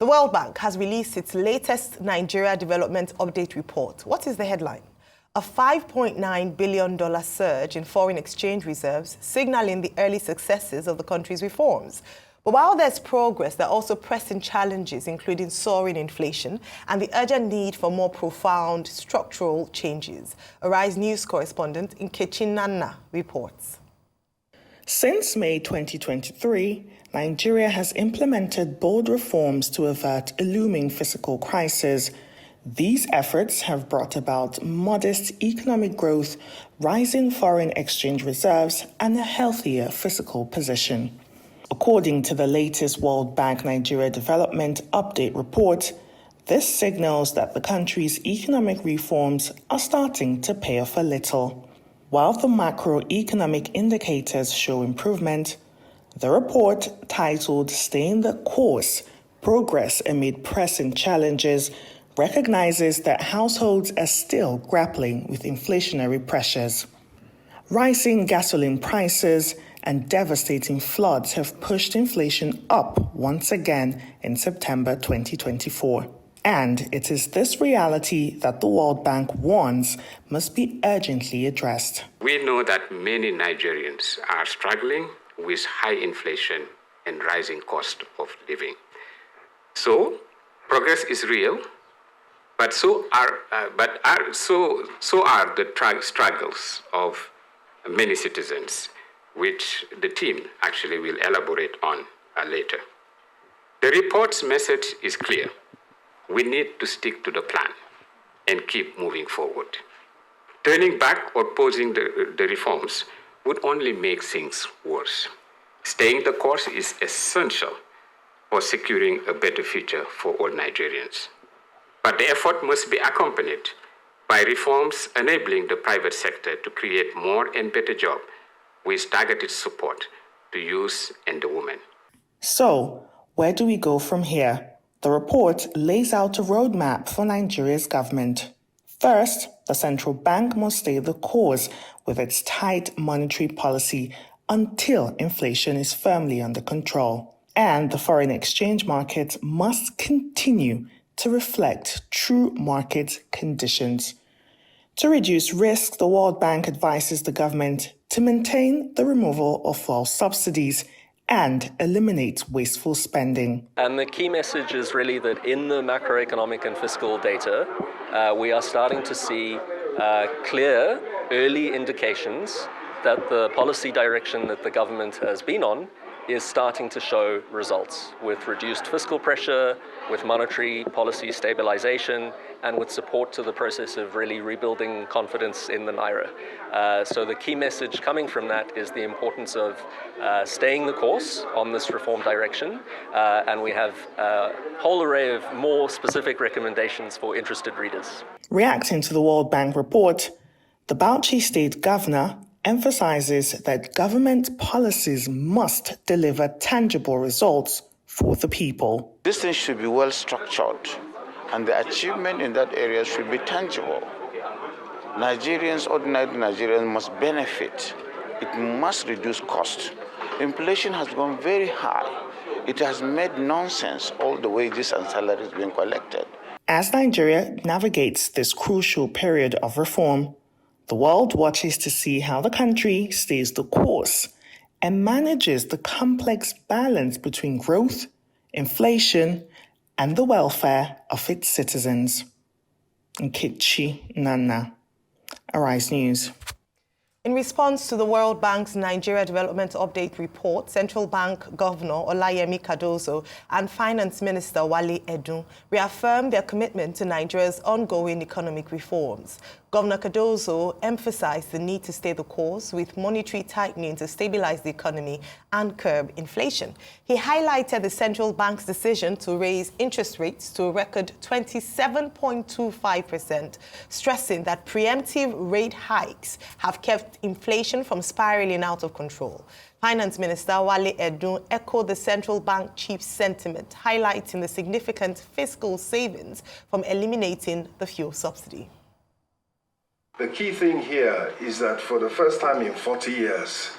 World Bank has released its latest Nigeria Development Update report. What is the headline? A $5.9 billion surge in foreign exchange reserves, signaling the early successes of the country's reforms. But while there's progress, there are also pressing challenges, including soaring inflation and the urgent need for more profound structural changes. Arise News correspondent Nkechi Nnanna reports. Since May 2023, Nigeria has implemented bold reforms to avert a looming fiscal crisis. These efforts have brought about modest economic growth, rising foreign exchange reserves, and a healthier fiscal position. According to the latest World Bank Nigeria Development Update report, this signals that the country's economic reforms are starting to pay off a little. While the macroeconomic indicators show improvement, the report, titled Staying the Course, Progress Amid Pressing Challenges, recognizes that households are still grappling with inflationary pressures. Rising gasoline prices and devastating floods have pushed inflation up once again in September 2024. And it is this reality that the World Bank warns must be urgently addressed. We know that many Nigerians are struggling with high inflation and rising cost of living. So, progress is real, but so are the struggles of many citizens, which the team actually will elaborate on later. The report's message is clear. We need to stick to the plan and keep moving forward. Turning back or pausing the reforms would only make things worse. Staying the course is essential for securing a better future for all Nigerians. But the effort must be accompanied by reforms enabling the private sector to create more and better jobs with targeted support to youth and the women. So, where do we go from here? The report lays out a roadmap for Nigeria's government. First, the central bank must stay the course with its tight monetary policy until inflation is firmly under control. And the foreign exchange market must continue to reflect true market conditions. To reduce risk, the World Bank advises the government to maintain the removal of false subsidies and eliminate wasteful spending. And the key message is really that in the macroeconomic and fiscal data, we are starting to see clear early indications that the policy direction that the government has been on is starting to show results with reduced fiscal pressure, with monetary policy stabilization, and with support to the process of really rebuilding confidence in the Naira. So the key message coming from that is the importance of staying the course on this reform direction, and we have a whole array of more specific recommendations for interested readers. Reacting to the World Bank report, the Bauchi State Governor emphasizes that government policies must deliver tangible results for the people. This thing should be well structured, and the achievement in that area should be tangible. Nigerians, ordinary Nigerians, must benefit. It must reduce cost. Inflation has gone very high. It has made nonsense all the wages and salaries being collected. As Nigeria navigates this crucial period of reform, the world watches to see how the country stays the course and manages the complex balance between growth, inflation, and the welfare of its citizens. Nkechi Nnanna, Arise News. In response to the World Bank's Nigeria Development Update report, Central Bank Governor Olayemi Cardozo and Finance Minister Wale Edun reaffirmed their commitment to Nigeria's ongoing economic reforms. Governor Cardozo emphasized the need to stay the course with monetary tightening to stabilize the economy and curb inflation. He highlighted the central bank's decision to raise interest rates to a record 27.25%, stressing that preemptive rate hikes have kept inflation from spiraling out of control. Finance Minister Wale Edun echoed the central bank chief's sentiment, highlighting the significant fiscal savings from eliminating the fuel subsidy. The key thing here is that for the first time in 40 years,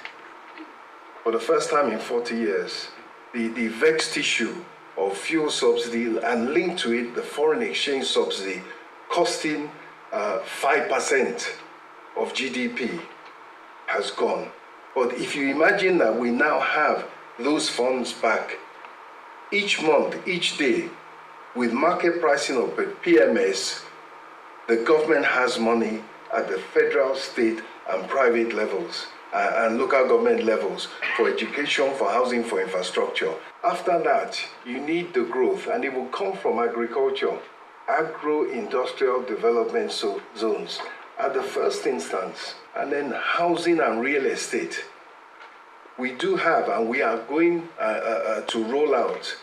the vexed issue of fuel subsidy and linked to it the foreign exchange subsidy costing 5% of GDP has gone. But if you imagine that we now have those funds back each month, each day, with market pricing of PMS, the government has money at the federal, state, and private levels and local government levels for education, for housing, for infrastructure. After that, you need the growth, and it will come from agriculture, agro-industrial development zones at the first instance, and then housing and real estate. We do have, and we are going to roll out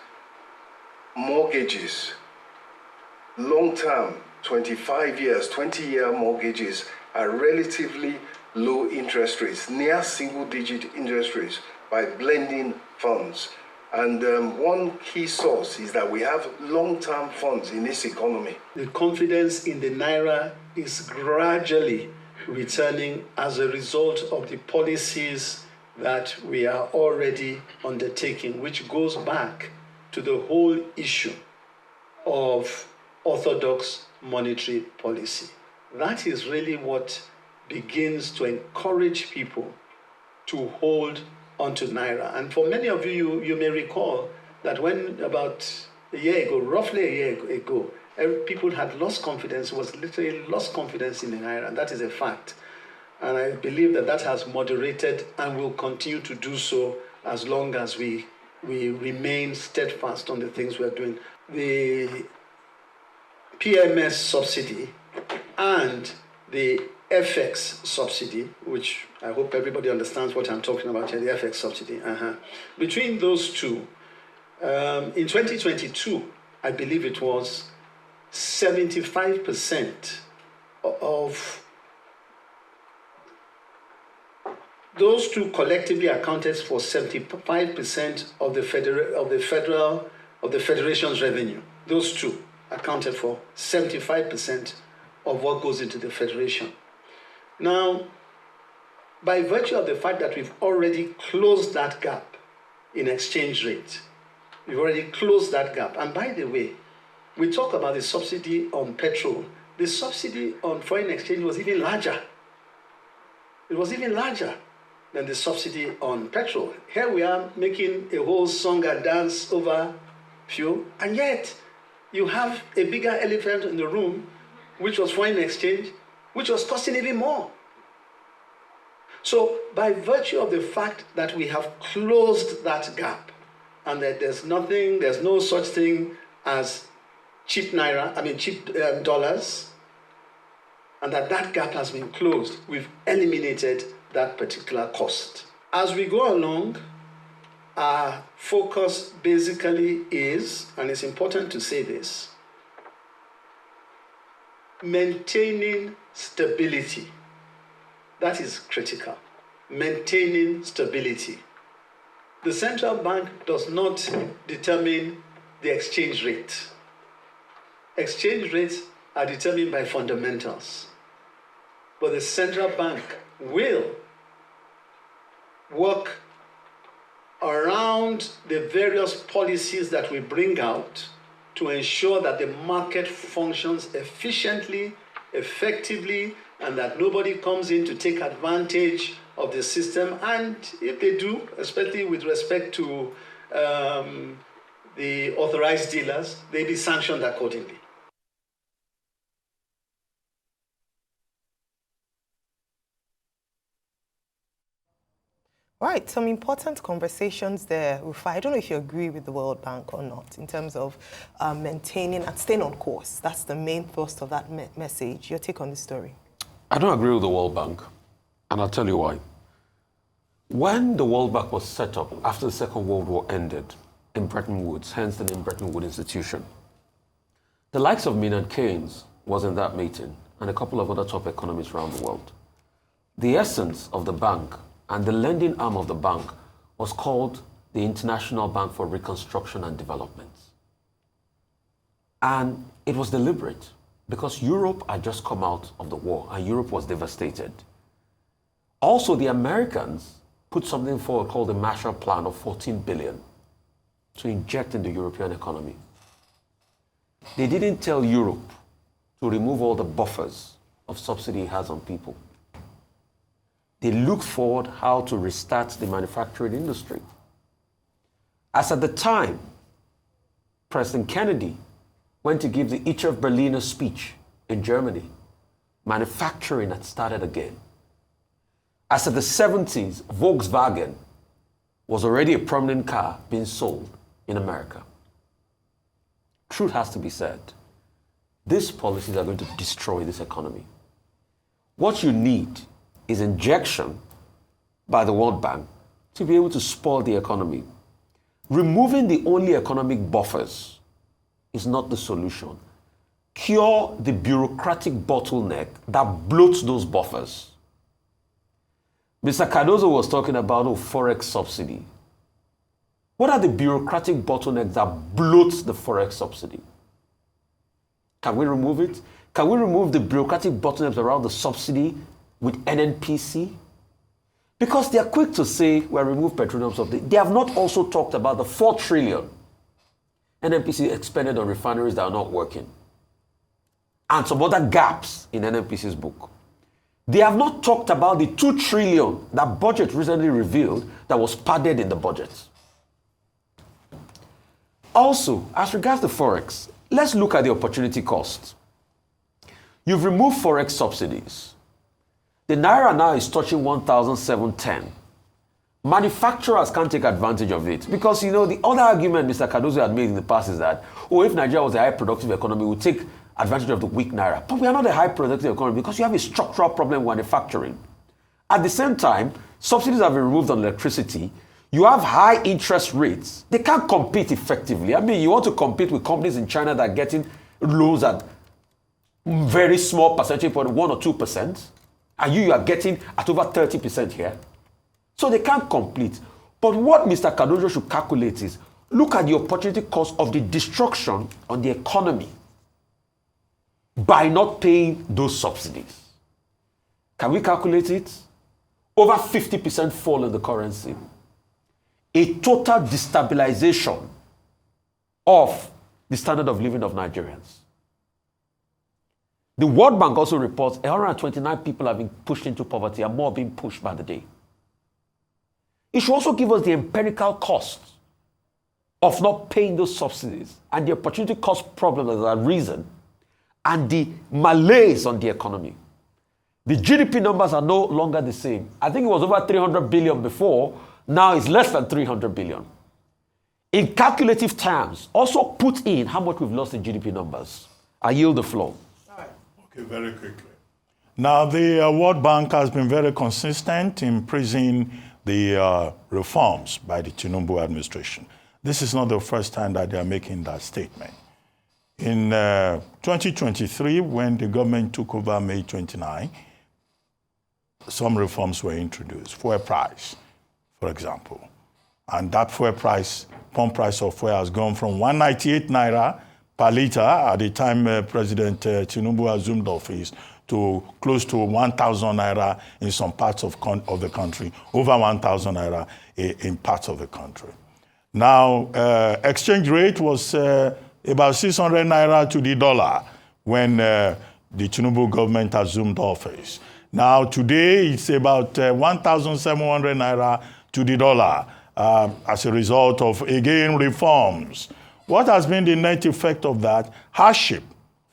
mortgages, long-term, 25 years, 20-year mortgages are relatively low interest rates, near single-digit interest rates by blending funds. And one key source is that we have long-term funds in this economy. The confidence in the Naira is gradually returning as a result of the policies that we are already undertaking, which goes back to the whole issue of orthodox monetary policy. That is really what begins to encourage people to hold onto Naira. And for many of you, you may recall that when about a year ago, roughly a year ago, people had lost confidence, was literally lost confidence in the Naira, and that is a fact. And I believe that that has moderated and will continue to do so as long as we remain steadfast on the things we're doing. The PMS subsidy and the FX subsidy, which I hope everybody understands what I'm talking about here, the FX subsidy. Between those two, in 2022, I believe it was 75% of those two collectively accounted for 75% of the federation's revenue. Those two accounted for 75% of what goes into the federation. Now, by virtue of the fact that we've already closed that gap in exchange rate, we've already closed that gap. And by the way, we talk about the subsidy on petrol. The subsidy on foreign exchange was even larger. It was even larger than the subsidy on petrol. Here we are making a whole song and dance over fuel, and yet you have a bigger elephant in the room, which was foreign exchange, which was costing even more. So by virtue of the fact that we have closed that gap, and that there's no such thing as cheap dollars, and that gap has been closed, we've eliminated that particular cost. As we go along, our focus basically is, and it's important to say this, maintaining stability. That is critical. Maintaining stability. The central bank does not determine the exchange rate. Exchange rates are determined by fundamentals. But the central bank will work around the various policies that we bring out to ensure that the market functions efficiently, effectively, and that nobody comes in to take advantage of the system. And if they do, especially with respect to the authorized dealers, they be sanctioned accordingly. Right, some important conversations there, Rufai. I don't know if you agree with the World Bank or not in terms of maintaining and staying on course. That's the main thrust of that message. Your take on the story? I don't agree with the World Bank, and I'll tell you why. When the World Bank was set up after the Second World War ended in Bretton Woods, hence the name Bretton Woods Institution, the likes of Maynard Keynes was in that meeting and a couple of other top economists around the world. The essence of the bank and the lending arm of the bank was called the International Bank for Reconstruction and Development. And it was deliberate because Europe had just come out of the war and Europe was devastated. Also, the Americans put something forward called the Marshall Plan of $14 billion. to inject in the European economy. They didn't tell Europe to remove all the buffers of subsidy it has on people. They looked forward how to restart the manufacturing industry. As at the time, President Kennedy went to give the Ichef Berliner speech in Germany, manufacturing had started again. As of the 70s, Volkswagen was already a prominent car being sold in America. Truth has to be said. These policies are going to destroy this economy. What you need is injection by the World Bank to be able to spoil the economy. Removing the only economic buffers is not the solution. Cure the bureaucratic bottleneck that bloats those buffers. Mr. Cardozo was talking about forex subsidy. What are the bureaucratic bottlenecks that bloat the forex subsidy? Can we remove it? Can we remove the bureaucratic bottlenecks around the subsidy with NNPC? Because they are quick to say, well, remove petroleum subsidy. They have not also talked about the 4 trillion NNPC expended on refineries that are not working, and some other gaps in NNPC's book. They have not talked about the 2 trillion that budget recently revealed that was padded in the budget. Also, as regards to Forex, let's look at the opportunity cost. You've removed Forex subsidies. The Naira now is touching 1,710. Manufacturers can't take advantage of it because, the other argument Mr. Cardozo had made in the past is that, if Nigeria was a high productive economy, we would take advantage of the weak Naira. But we are not a high productive economy because you have a structural problem with manufacturing. At the same time, subsidies have been removed on electricity. You have high interest rates. They can't compete effectively. You want to compete with companies in China that are getting loans at very small percentage point, 1 or 2%, and you are getting at over 30% here. So they can't compete. But what Mr. Cardozo should calculate is, look at the opportunity cost of the destruction on the economy by not paying those subsidies. Can we calculate it? Over 50% fall in the currency. A total destabilization of the standard of living of Nigerians. The World Bank also reports 129 people have been pushed into poverty and more being pushed by the day. It should also give us the empirical cost of not paying those subsidies and the opportunity cost problems that are arisen and the malaise on the economy. The GDP numbers are no longer the same. I think it was over 300 billion before. Now it's less than 300 billion. In calculative terms, also put in how much we've lost in GDP numbers. I yield the floor. Okay, very quickly. Now, the World Bank has been very consistent in praising the reforms by the Tinubu administration. This is not the first time that they are making that statement. In 2023, when the government took over May 29, some reforms were introduced. Fuel price, for example. And that fuel price, pump price of fuel has gone from 198 naira per liter at the time President Tinubu assumed office to close to 1,000 naira in some parts of the country, over 1,000 naira in parts of the country. Now, exchange rate was about 600 naira to the dollar when the Tinubu government assumed office. Now, today, it's about 1,700 naira to the dollar as a result of, again, reforms. What has been the net effect of that? Hardship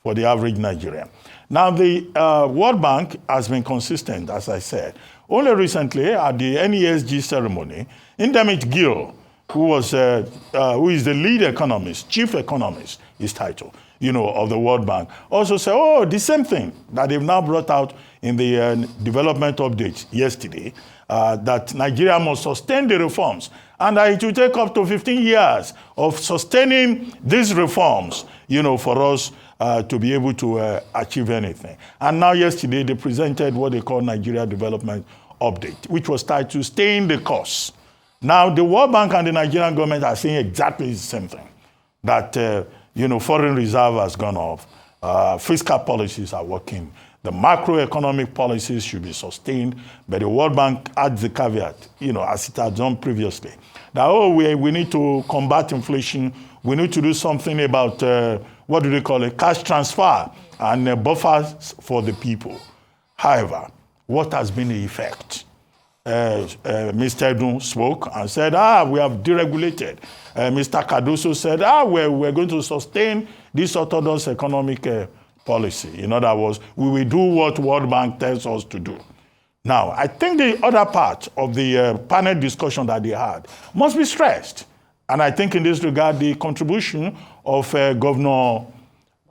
for the average Nigerian. Now, the World Bank has been consistent, as I said. Only recently, at the NESG ceremony, Indemit Gill, who is the lead economist, chief economist, his title, of the World Bank, also said, the same thing that they've now brought out in the development update yesterday, that Nigeria must sustain the reforms, and that it will take up to 15 years of sustaining these reforms, for us to be able to achieve anything. And now yesterday, they presented what they call Nigeria Development Update, which was titled Staying the Course. Now, the World Bank and the Nigerian government are saying exactly the same thing, that, foreign reserve has gone off, fiscal policies are working The macroeconomic policies should be sustained, but the World Bank adds the caveat, as it had done previously, that, we need to combat inflation, we need to do something about, what do they call it, cash transfer and buffers for the people. However, what has been the effect? Mr. Edun spoke and said, we have deregulated. Mr. Cardoso said, we're going to sustain this orthodox economic policy. In other words, we will do what World Bank tells us to do. Now, I think the other part of the panel discussion that they had must be stressed. And I think in this regard, the contribution of Governor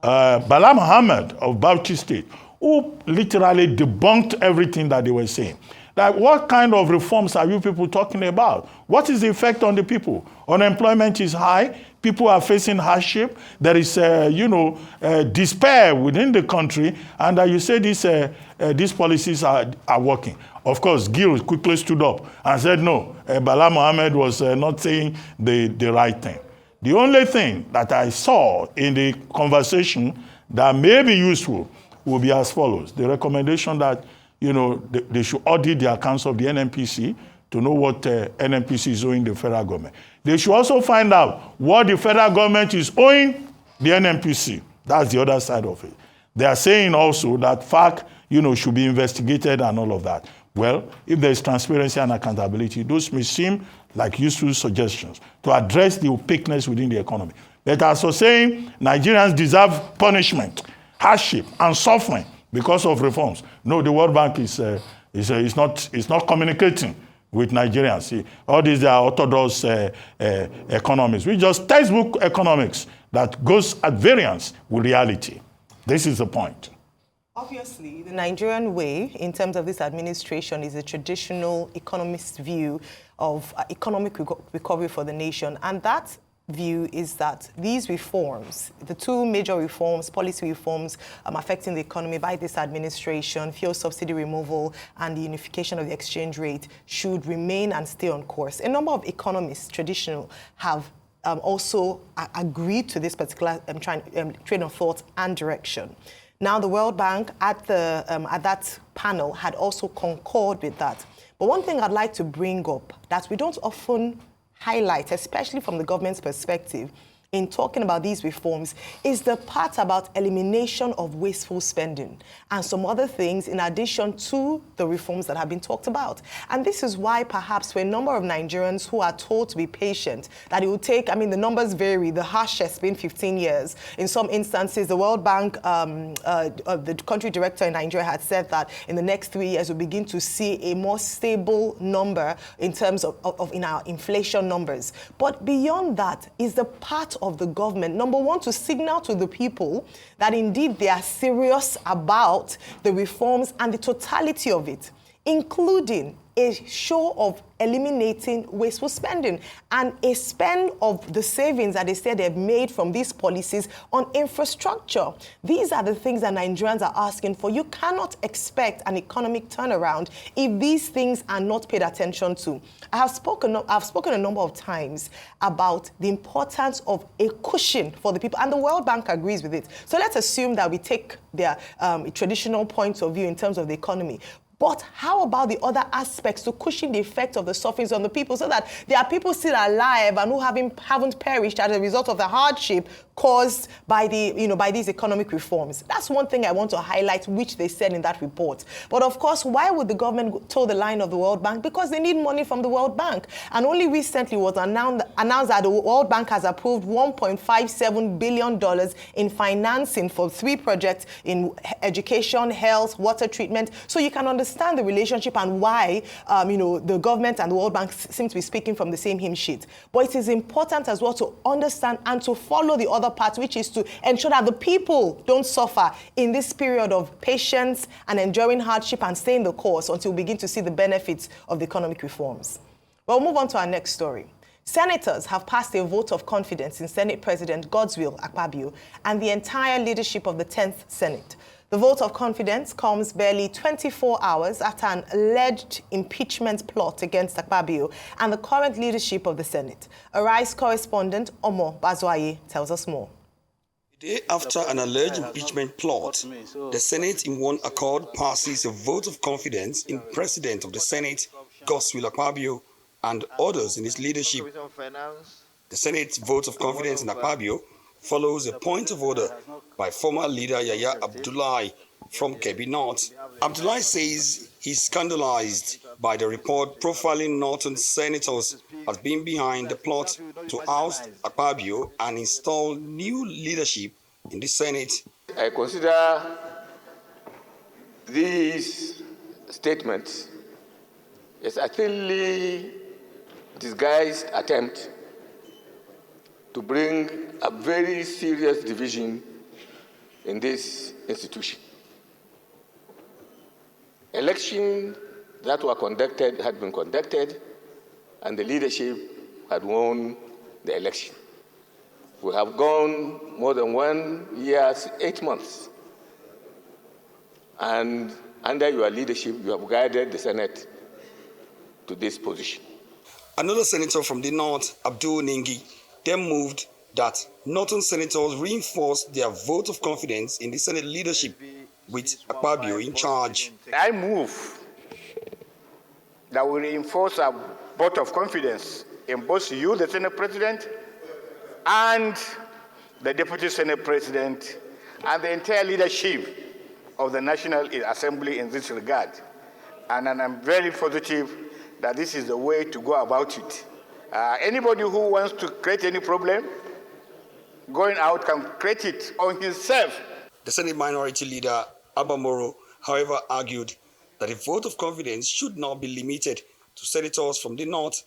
Bala Mohammed of Bauchi State, who literally debunked everything that they were saying. Like, what kind of reforms are you people talking about? What is the effect on the people? Unemployment is high. People are facing hardship. There is, despair within the country. And you say these policies are working. Of course, Gil quickly stood up and said, no, Bala Mohammed was not saying the right thing. The only thing that I saw in the conversation that may be useful will be as follows. The recommendation that they should audit the accounts of the NNPC to know what NNPC is owing the federal government. They should also find out what the federal government is owing the NNPC. That's the other side of it. They are saying also that FARC, should be investigated and all of that. Well, if there is transparency and accountability, those may seem like useful suggestions to address the opaqueness within the economy. But as for saying Nigerians deserve punishment, hardship, and suffering because of reforms. No, the World Bank is not communicating with Nigerians. See, all these are orthodox economics. We just textbook economics that goes at variance with reality. This is the point. Obviously, the Nigerian way, in terms of this administration, is a traditional economist view of economic recovery for the nation. And that view is that these reforms, the two major reforms, policy reforms affecting the economy by this administration, fuel subsidy removal and the unification of the exchange rate, should remain and stay on course. A number of economists, traditional, have also agreed to this particular train of thought and direction. Now, the World Bank at that panel had also concurred with that. But one thing I'd like to bring up that we don't often highlight, especially from the government's perspective, in talking about these reforms, is the part about elimination of wasteful spending and some other things in addition to the reforms that have been talked about. And this is why perhaps for a number of Nigerians who are told to be patient, that it will take, the numbers vary, the harshest being 15 years. In some instances, the World Bank, the country director in Nigeria had said that in the next 3 years, we'll begin to see a more stable number in terms of in our inflation numbers. But beyond that is the part of the government, number one, to signal to the people that indeed they are serious about the reforms and the totality of it, including a show of eliminating wasteful spending and a spend of the savings that they said they've made from these policies on infrastructure. These are the things that Nigerians are asking for. You cannot expect an economic turnaround if these things are not paid attention to. I've spoken a number of times about the importance of a cushion for the people, and the World Bank agrees with it. So let's assume that we take their traditional points of view in terms of the economy. But how about the other aspects to cushion the effect of the sufferings on the people so that there are people still alive and who haven't perished as a result of the hardship caused by by these economic reforms? That's one thing I want to highlight, which they said in that report. But of course, why would the government toe the line of the World Bank? Because they need money from the World Bank. And only recently was announced that the World Bank has approved $1.57 billion in financing for 3 projects in education, health, water treatment. So you can understand the relationship and why the government and the World Bank seem to be speaking from the same hymn sheet. But it is important as well to understand and to follow the other part, which is to ensure that the people don't suffer in this period of patience and enduring hardship and staying the course until we begin to see the benefits of the economic reforms. Well, we'll move on to our next story. Senators have passed a vote of confidence in Senate President Godswill Akpabio and the entire leadership of the 10th Senate. The vote of confidence comes barely 24 hours after an alleged impeachment plot against Akpabio and the current leadership of the Senate. Arise correspondent Omo Bazwaye tells us more. Day after an alleged impeachment plot, the Senate in one accord passes a vote of confidence in President of the Senate, Godswill Akpabio, and others in his leadership. The Senate's vote of confidence in Akpabio follows a point of order by former leader Yahya Abdullahi from Kebbi North. Abdullahi says he's scandalized by the report profiling Northern senators as being behind the plot to oust Akpabio and install new leadership in the Senate. I consider these statements as a thinly disguised attempt to bring a very serious division in this institution. Elections that were conducted had been conducted, and the leadership had won the election. We have gone more than 1 year, 8 months, and under your leadership, you have guided the Senate to this position. Another senator from the North, Abdul Ningi, then moved that Northern senators reinforce their vote of confidence in the Senate leadership with Akpabio in charge. I move that we reinforce our vote of confidence in both you, the Senate President, and the Deputy Senate President, and the entire leadership of the National Assembly in this regard. And I'm very positive that this is the way to go about it. Anybody who wants to create any problem, going out can create it on himself. The Senate Minority Leader, Abba Moro, however, argued that a vote of confidence should not be limited to senators from the North,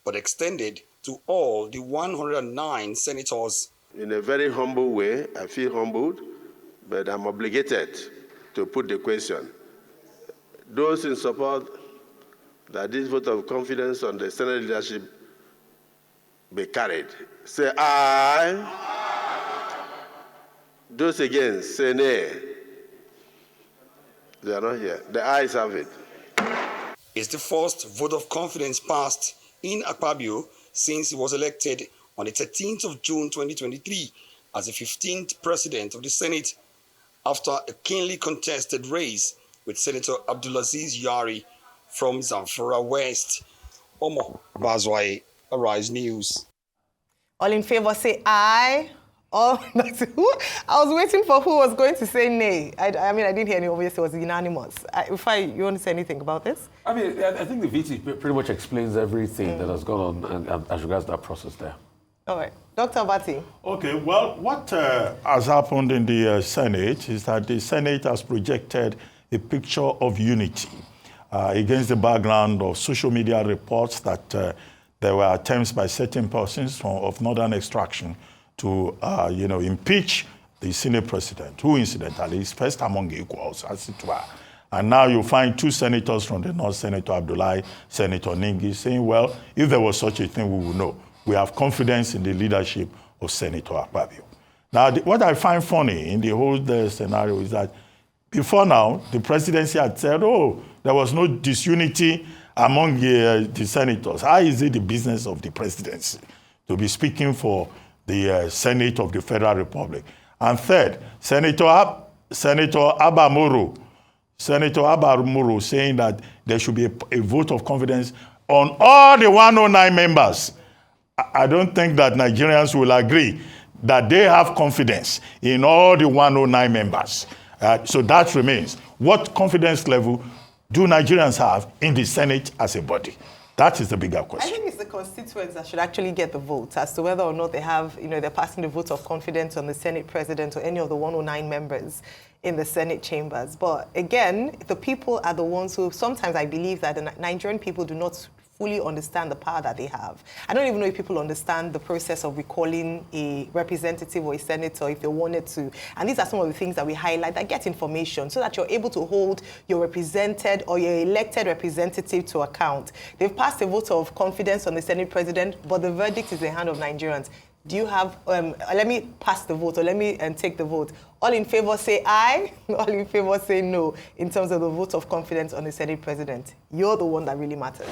but extended to all the 109 senators. In a very humble way, I feel humbled, but I'm obligated to put the question. Those in support that this vote of confidence on the Senate leadership be carried, say aye. Those against, say nay. They are not here. The ayes have it. It's the first vote of confidence passed in Akpabio since he was elected on the 13th of June 2023 as the 15th president of the Senate, after a keenly contested race with Senator Abdulaziz Yari from Zamfara West. Omo Bazwai, Arise News. All in favor say aye. Oh, I was waiting for who was going to say nay. I mean, I didn't hear any. Obviously, it was unanimous. You want to say anything about this? I mean, I think the VT pretty much explains everything that has gone on and as regards that process there. All right. Dr. Abati. Okay, well, what has happened in the Senate is that the Senate has projected a picture of unity against the background of social media reports that there were attempts by certain persons of northern extraction to, impeach the Senate president, who incidentally is first among equals, as it were. And now you find two senators from the North, Senator Abdullahi, Senator Ningi, saying, well, if there was such a thing, we would know. We have confidence in the leadership of Senator Akpabio. Now, what I find funny in the whole scenario is that before now, the presidency had said, there was no disunity among the senators. How is it the business of the presidency to be speaking for the Senate of the Federal Republic? And third, Senator Abba Moro saying that there should be a vote of confidence on all the 109 members. I don't think that Nigerians will agree that they have confidence in all the 109 members. So that remains. What confidence level do Nigerians have in the Senate as a body? That is the bigger question. I think it's the constituents that should actually get the vote as to whether or not they have, they're passing the vote of confidence on the Senate president or any of the 109 members in the Senate chambers. But again, the people are the ones who sometimes I believe that the Nigerian people do not fully understand the power that they have. I don't even know if people understand the process of recalling a representative or a senator if they wanted to. And these are some of the things that we highlight that get information so that you're able to hold your represented or your elected representative to account. They've passed a vote of confidence on the Senate president, but the verdict is in the hand of Nigerians. Do you have, let me pass the vote or let me take the vote. All in favor say aye, all in favor say no in terms of the vote of confidence on the Senate president. You're the one that really matters.